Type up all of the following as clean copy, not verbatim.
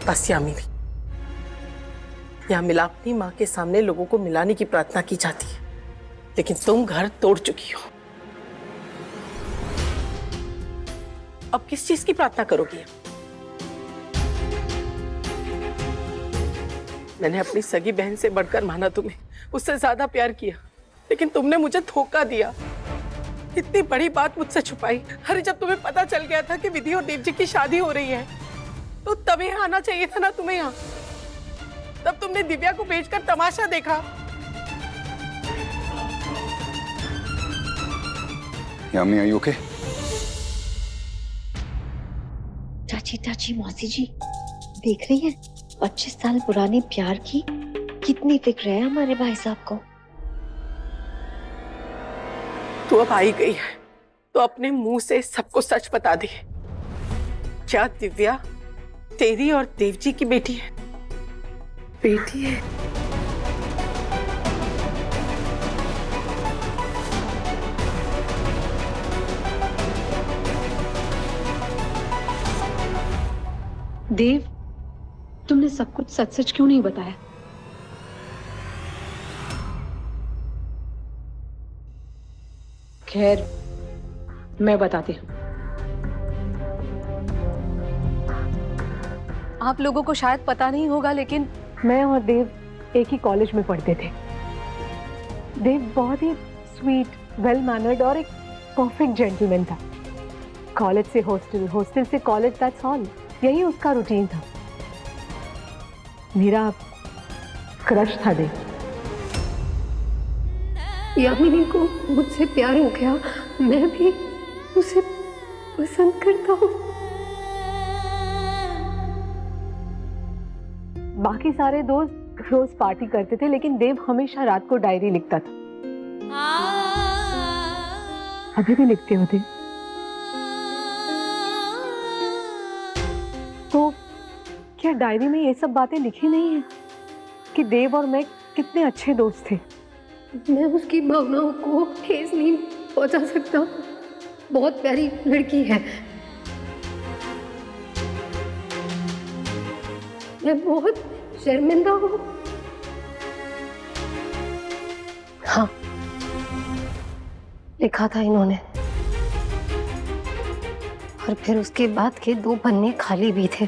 बस यामिनी, यहाँ मिलापनी माँ के सामने लोगों को मिलाने की प्रार्थना की जाती है, लेकिन तुम घर तोड़ चुकी हो। अब किस चीज की प्रार्थना करोगी? मैंने अपनी सगी बहन से बढ़कर माना तुम्हें, उससे ज्यादा प्यार किया, लेकिन तुमने मुझे धोखा दिया, इतनी बड़ी बात मुझसे छुपाई। अरे जब तुम्हें पता चल गया था कि विधि और देव जी की शादी हो रही है, तो तभी आना चाहिए था ना तुम्हें यहाँ। तब तुमने दिव्या को भेजकर तमाशा देखा। यामी, are you okay? चाची चाची मौसी जी, देख रही है 25 साल पुराने प्यार की कितनी फिक्र है हमारे भाई साहब को। तू अब आई गई है तो अपने मुंह से सबको सच बता दे। क्या दिव्या तेरी और देवजी की बेटी है? बेटी है? देव, तुमने सब कुछ सच सच क्यों नहीं बताया? खैर, मैं बताती हूँ। आप लोगों को शायद पता नहीं होगा, लेकिन मैं और देव एक ही कॉलेज में पढ़ते थे। देव बहुत ही स्वीट, वेल मैनर्ड और एक परफेक्ट जेंटलमैन था। कॉलेज से हॉस्टल, हॉस्टल से कॉलेज, दैट्स ऑल। यही उसका रूटीन था। मेरा क्रश था देव। यामिनी को मुझसे प्यार हो गया, मैं भी उसे पसंद करता हूँ। बाकी सारे दोस्त रोज पार्टी करते थे, लेकिन देव हमेशा रात को डायरी लिखता था। अभी भी लिखते होते। तो क्या डायरी में ये सब बातें लिखी नहीं है कि देव और मैं कितने अच्छे दोस्त थे? मैं उसकी भावनाओं को ठेस नहीं पहुंचा सकता। बहुत प्यारी लड़की है। मैं बहुत शर्मिंदा हूँ। हाँ, लिखा था इन्होंने, और फिर उसके बाद के 2 पन्ने खाली भी थे।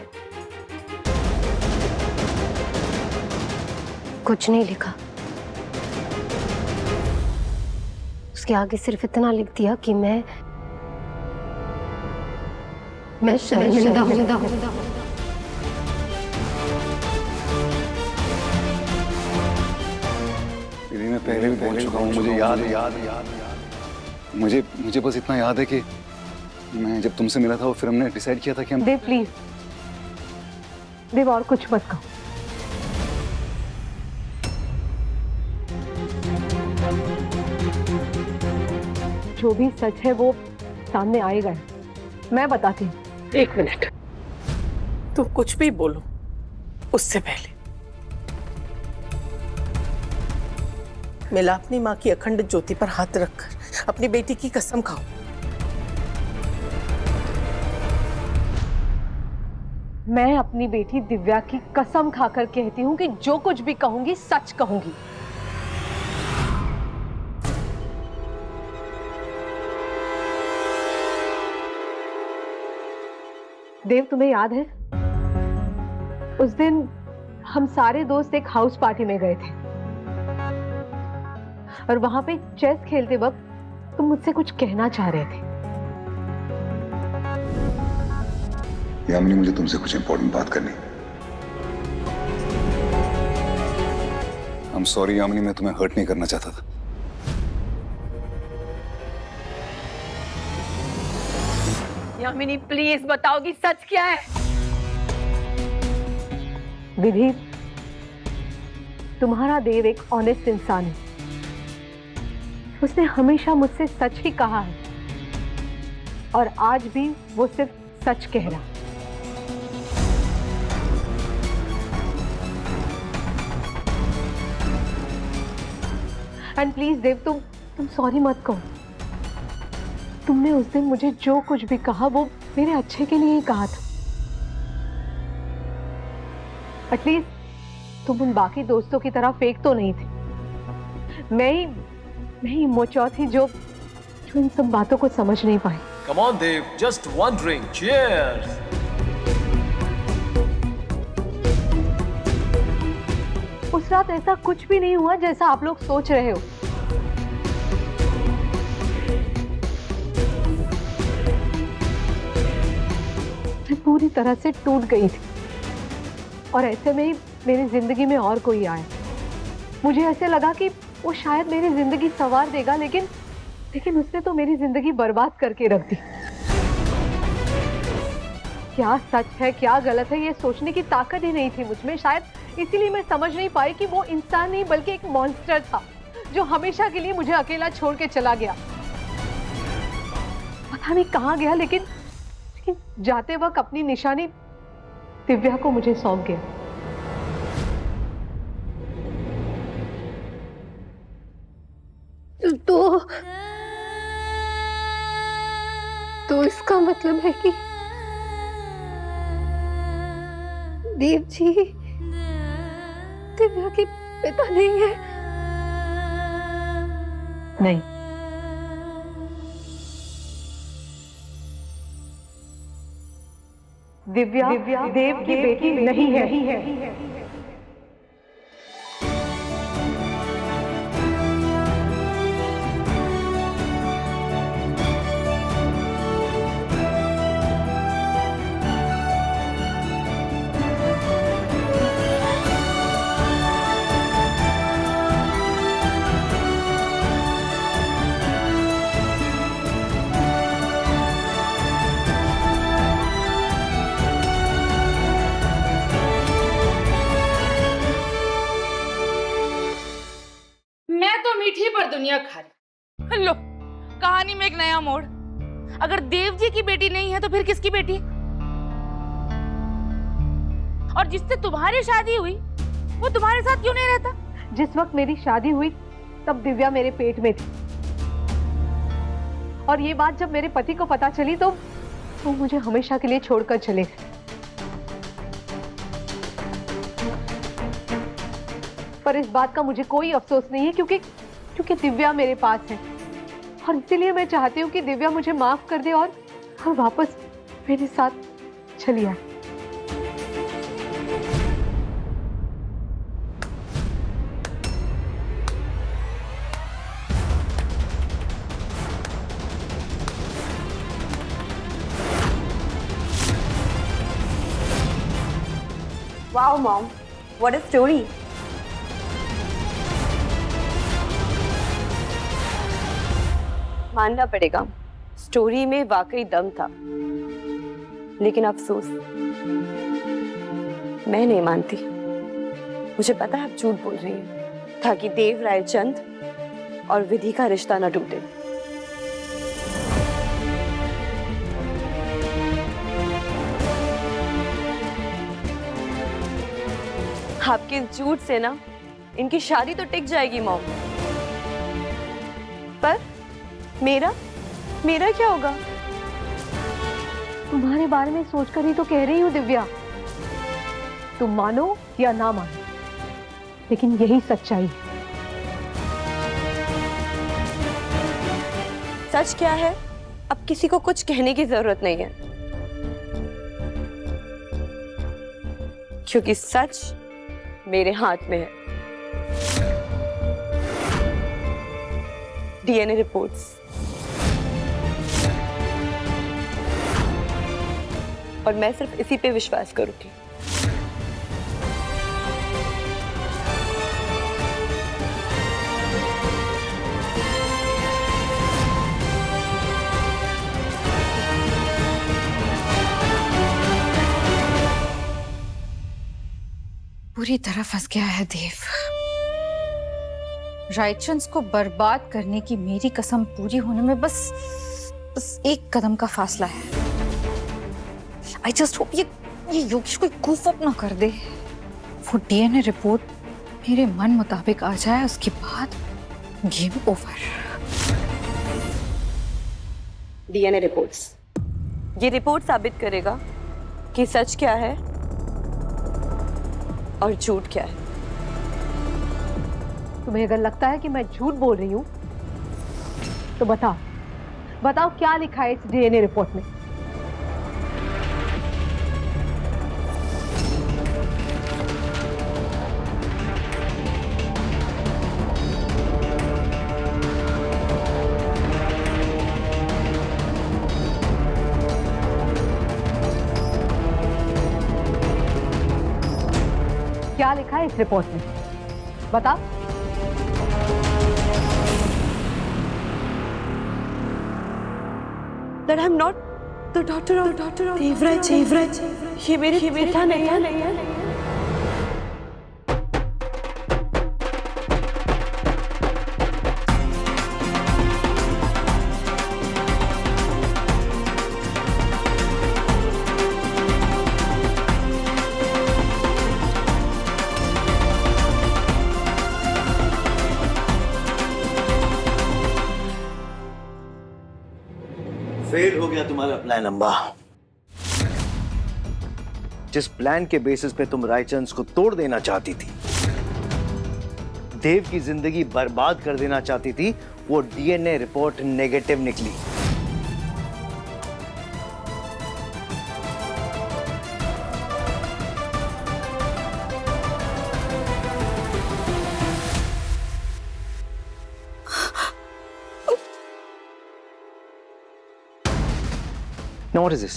कुछ नहीं लिखा। उसके आगे सिर्फ इतना लिख दिया कि मैं शर्मिंदा हूँ। मैं पहले भी बोल चुका हूँ, मुझे याद मुझे बस इतना याद है कि मैं जब तुमसे मिला था और फिर हमने डिसाइड किया था कि हम। देव प्लीज, देव और कुछ मत कहो। जो भी सच है वो सामने आएगा। मैं बताती हूँ। 1 मिनट, तुम कुछ भी बोलो उससे पहले मिलापनी माँ की अखंड ज्योति पर हाथ रखकर अपनी बेटी की कसम खाओ। मैं अपनी बेटी दिव्या की कसम खाकर कहती हूँ कि जो कुछ भी कहूंगी सच कहूंगी। देव, तुम्हें याद है उस दिन हम सारे दोस्त एक हाउस पार्टी में गए थे, और वहां पे चेस खेलते वक्त तुम मुझसे कुछ कहना चाह रहे थे। यामिनी, मुझे तुमसे कुछ इंपॉर्टेंट बात करनी। I'm sorry यामिनी, मैं तुम्हें हर्ट नहीं करना चाहता था। यामिनी प्लीज बताओ कि सच क्या है। विधि, तुम्हारा देव एक ऑनेस्ट इंसान है। उसने हमेशा मुझसे सच ही कहा है, और आज भी वो सिर्फ सच कह रहा। एंड प्लीज देव, तुम सॉरी मत कहो। तुमने उस दिन मुझे जो कुछ भी कहा वो मेरे अच्छे के लिए ही कहा था। एटलीस्ट तुम उन बाकी दोस्तों की तरह फेक तो नहीं थे। मैं ही मोचौ थी जो इन सब बातों को समझ नहीं पाई। Come on, Dev. Just one drink. Cheers. उस रात ऐसा कुछ भी नहीं हुआ जैसा आप लोग सोच रहे हो। मैं पूरी तरह से टूट गई थी और ऐसे में ही मेरी जिंदगी में और कोई आया। मुझे ऐसे लगा कि वो शायद मेरी जिंदगी संवार देगा, लेकिन उसने तो मेरी जिंदगी बर्बाद करके रख दी। क्या सच है क्या गलत है ये सोचने की ताकत ही नहीं थी मुझमें। शायद इसीलिए मैं समझ नहीं पाई कि वो इंसान नहीं बल्कि एक मॉन्स्टर था जो हमेशा के लिए मुझे अकेला छोड़ के चला गया। पता नहीं कहाँ गया, लेकिन जाते वक्त अपनी निशानी दिव्या को मुझे सौंप गया। तो इसका मतलब है कि देव जी दिव्या के पिता नहीं है? नहीं, दिव्या देव की बेटी नहीं है। मीठी पर दुनिया खारी। लो, कहानी में एक नया मोड़। अगर देव जी की बेटी नहीं है तो फिर किसकी बेटी? और जिससे तुम्हारी शादी हुई वो तुम्हारे साथ क्यों नहीं रहता? जिस वक्त मेरी शादी हुई तब दिव्या मेरे पेट में थी, और ये बात जब मेरे पति को पता चली तो वो मुझे हमेशा के लिए छोड़कर चले गए। पर इस बात का मुझे कोई अफसोस नहीं है क्योंकि दिव्या मेरे पास है, और इसीलिए मैं चाहती हूँ कि दिव्या मुझे माफ कर दे और वापस मेरे साथ चली आए। Wow, Mom, what a story! मानना पड़ेगा, स्टोरी में वाकई दम था, लेकिन अफसोस मैं नहीं मानती। मुझे पता है आप झूठ बोल रही हैं ताकि देव रायचंद और विधि का रिश्ता न टूटे। आपके झूठ से ना इनकी शादी तो टिक जाएगी मॉम, पर मेरा क्या होगा? तुम्हारे बारे में सोचकर ही तो कह रही हूँ दिव्या, तुम मानो या ना मानो, लेकिन यही सच्चाई है। सच क्या है अब किसी को कुछ कहने की जरूरत नहीं है, क्योंकि सच मेरे हाथ में है। डीएनए रिपोर्ट्स, और मैं सिर्फ इसी पे विश्वास करूंगी। पूरी तरह फंस गया है देव। रायचंद को बर्बाद करने की मेरी कसम पूरी होने में बस एक कदम का फासला है। आई जस्ट होप ये योगेश कोई कूफ अप ना कर दे। वो डीएनए रिपोर्ट मेरे मन मुताबिक आ जाए, उसके बाद गेम ओवर। डीएनए रिपोर्ट्स, ये रिपोर्ट साबित करेगा कि सच क्या है और झूठ क्या है? तुम्हें अगर लगता है कि मैं झूठ बोल रही हूँ तो बताओ, बताओ क्या लिखा है इस डीएनए रिपोर्ट में? क्या लिखा है इस रिपोर्ट में? बताओ। That I'm not the daughter of Devraj. ये मेरे बेटा नहीं है। फेल हो गया तुम्हारा प्लान अम्बा। जिस प्लान के बेसिस पे तुम रायचंद को तोड़ देना चाहती थी, देव की जिंदगी बर्बाद कर देना चाहती थी, वो डीएनए रिपोर्ट नेगेटिव निकली। Now what is this?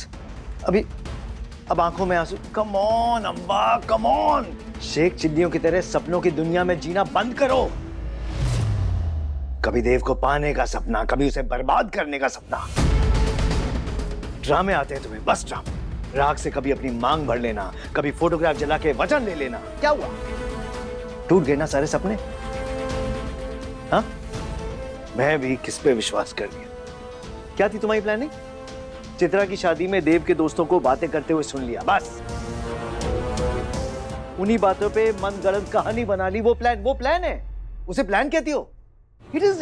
अब आंखों में आंसू। Come on Amba, come on. शेख चिल्लियों की तरह सपनों की दुनिया में जीना बंद करो। कभी देव को पाने का सपना, कभी उसे बर्बाद करने का सपना। ड्रामे आते हैं तुम्हें, बस ड्रामे। राग से कभी अपनी मांग भर लेना, कभी फोटोग्राफ जला के वचन ले लेना। क्या हुआ? टूट गए ना सारे सपने? हाँ, मैं भी किस पे विश्वास कर गया। क्या थी तुम्हारी प्लानिंग? चित्रा की शादी में देव के दोस्तों को बातें करते हुए सुन लिया, बस। उन्हीं बातों पे मनगढ़ंत कहानी बना ली। वो प्लान है, उसे प्लान कहती हो? इट इज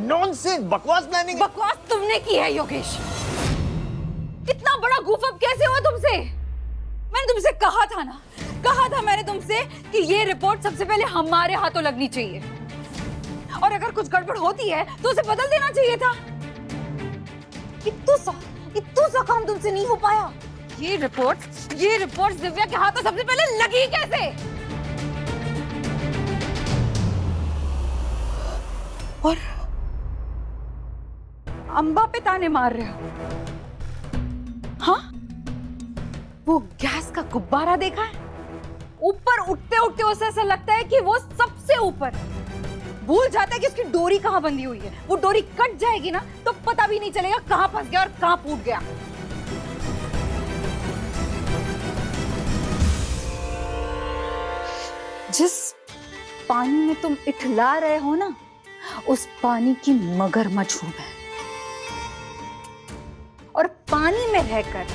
नॉनसेंस, बकवास प्लानिंग। बकवास तुमने की है योगेश। इतना बड़ा गूफ अप कैसे हुआ तुमसे? मैंने तुमसे कहा था ना, कहा था मैंने तुमसे कि ये रिपोर्ट सबसे पहले हमारे हाथों लगनी चाहिए, और अगर कुछ गड़बड़ होती है तो उसे बदल देना चाहिए था। इतना सा काम तुमसे नहीं हो पाया। ये रिपोर्ट दिव्या के हाथों सबसे पहले लगी कैसे? और अंबा पे ताने मार रहे हो? हाँ, वो गैस का गुब्बारा देखा है? ऊपर उठते उठते उसे ऐसा लगता है कि वो सबसे ऊपर। भूल जाता है कि उसकी डोरी कहाँ बंधी हुई है। वो डोरी कट जाएगी ना तो पता भी नहीं चलेगा कहाँ फंस गया और कहाँ फूट गया। जिस पानी में तुम इठला रहे हो ना, उस पानी की मगरमच्छ हूं मैं। और पानी में रहकर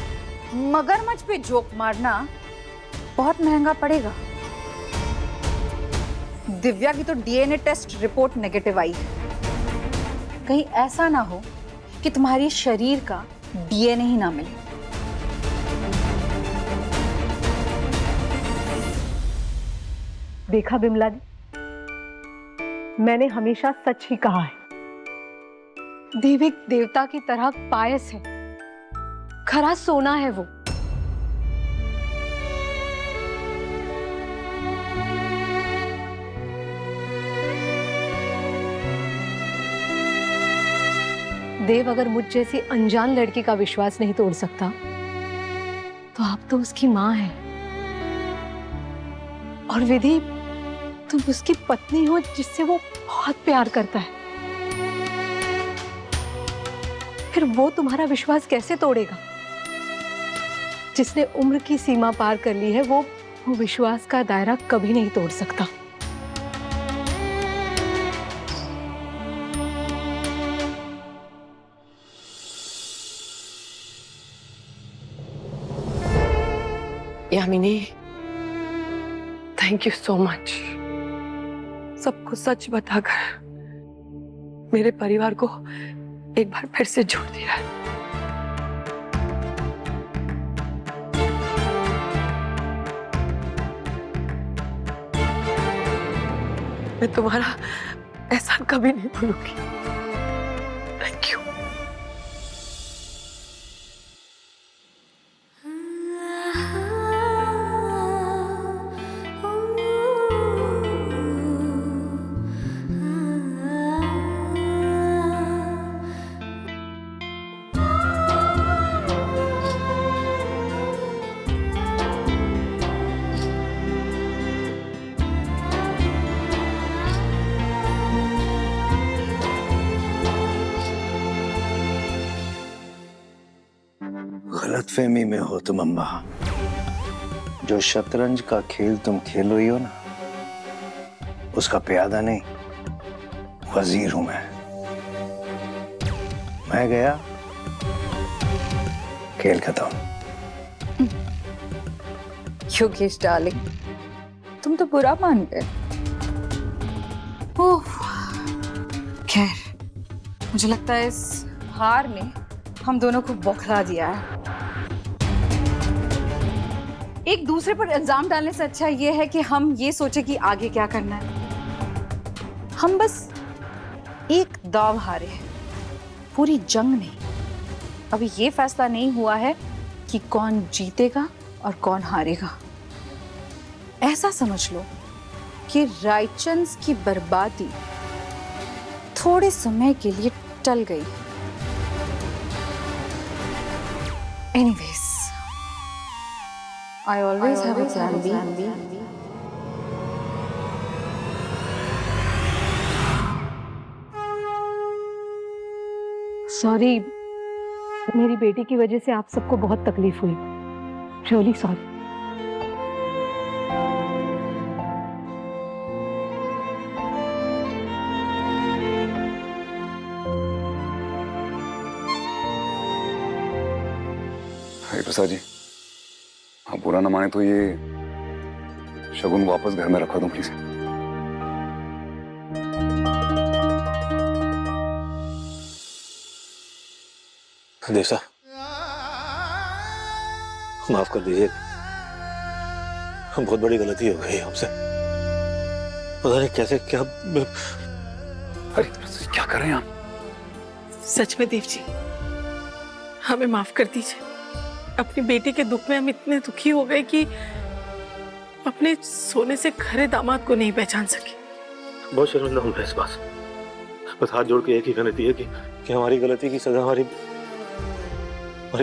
मगरमच्छ पे जोक मारना बहुत महंगा पड़ेगा। दिव्या की तो डीएनए टेस्ट रिपोर्ट नेगेटिव आई है। कहीं ऐसा ना हो कि तुम्हारी शरीर का डीएनए ही ना मिले। देखा बिमला जी, मैंने हमेशा सच ही कहा है। देव एक देवता की तरह पायस है, खरा सोना है वो। देव अगर मुझ जैसी अनजान लड़की का विश्वास नहीं तोड़ सकता तो आप तो उसकी मां हैं। और विधि, तुम उसकी पत्नी हो जिससे वो बहुत प्यार करता है। फिर वो तुम्हारा विश्वास कैसे तोड़ेगा? जिसने उम्र की सीमा पार कर ली है, वो विश्वास का दायरा कभी नहीं तोड़ सकता। Yamini, thank you so much. सबको सच बताकर मेरे परिवार को एक बार फिर से जोड़ दिया है। मैं तुम्हारा एहसान कभी नहीं भूलूंगी। Thank you. गलतफहमी में हो तुम अम्मा। जो शतरंज का खेल तुम खेल रही हो ना, उसका प्यादा नहीं, वजीर हूं मैं गया, खेल खत्म। योगेश डार्लिंग, तुम तो बुरा मान गए। ओह, खैर, मुझे लगता है इस हार ने हम दोनों को बौखला दिया है। एक दूसरे पर इल्जाम डालने से अच्छा ये है कि हम ये सोचे कि आगे क्या करना है। हम बस एक दाव हारे हैं, पूरी जंग नहीं। अभी ये फैसला नहीं हुआ है कि कौन जीतेगा और कौन हारेगा। ऐसा समझ लो कि रायचंद की बर्बादी थोड़े समय के लिए टल गई। Anyways, I always have a plan B. Sorry, मेरी बेटी की वजह से आप सबको बहुत तकलीफ हुई। Really sorry. प्रसाद जी, आप बुरा ना माने तो ये शगुन वापस घर में रखवा दूं प्लीज। देव साहब, माफ कर दीजिए, बहुत बड़ी गलती हो गई हमसे। पता नहीं कैसे क्या। अरे क्या कर रहे हैं आप? सच में देव जी, हमें माफ कर दीजिए। अपनी बेटी के दुख में हम इतने दुखी हो गए कि अपने सोने से खरे दामाद को नहीं पहचान सके। बहुत शर्मिंदा हूं मैं इस बात। बस हाथ जोड़ के एक ही विनती है कि हमारी गलती की सजा हमारी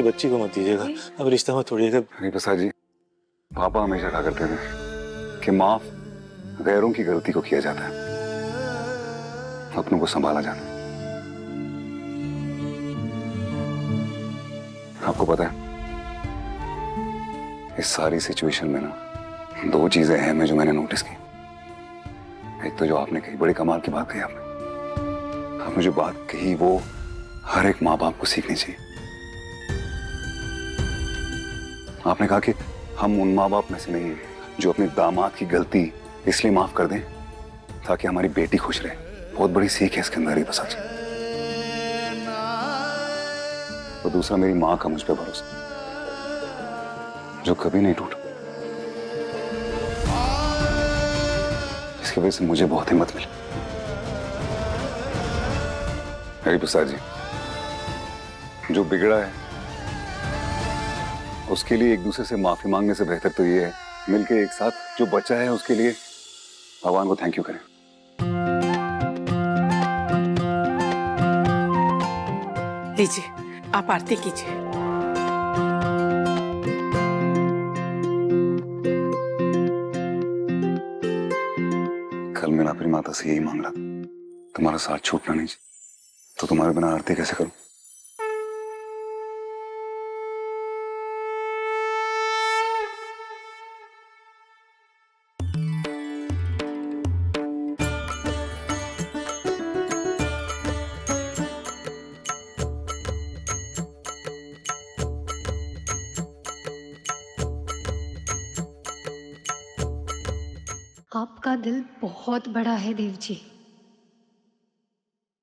बच्ची को मत दीजिएगा। अब रिश्ता मत तोड़िएगा। नहीं प्रसाद जी, पापा हमेशा कहा करते थे कि माफ गैरों की गलती को किया जाता है, अपनों को संभाला जाता है। आपको पता है, इस सारी सिचुएशन में ना दो चीजें अहम है जो मैंने नोटिस की। एक तो जो आपने कही, बड़ी कमाल की बात कही आपने जो बात कही वो हर एक माँ बाप को सीखनी चाहिए। आपने कहा कि हम उन माँ बाप में से नहीं हैं जो अपने दामाद की गलती इसलिए माफ कर दें ताकि हमारी बेटी खुश रहे। बहुत बड़ी सीख है इसके अंदर ही प्रसाद जी। तो दूसरा, मेरी माँ का मुझ पर भरोसा जो कभी नहीं टूटा। इसकी वजह से मुझे बहुत हिम्मत मिली। हरिप्रसाद जी, जो बिगड़ा है उसके लिए एक दूसरे से माफी मांगने से बेहतर तो ये है मिलके एक साथ जो बचा है उसके लिए भगवान को थैंक यू करें। लीजिए, आप आरती कीजिए। कल मैंने अपनी माता से यही मांग रहा था, तुम्हारा साथ छूटना नहीं चाहिए, तो तुम्हारे बिना आरती कैसे करूं? आपका दिल बहुत बड़ा है देव जी,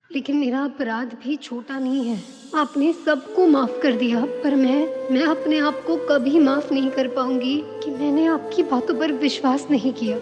लेकिन मेरा अपराध भी छोटा नहीं है। आपने सबको माफ कर दिया, पर मैं अपने आप को कभी माफ नहीं कर पाऊंगी कि मैंने आपकी बातों पर विश्वास नहीं किया।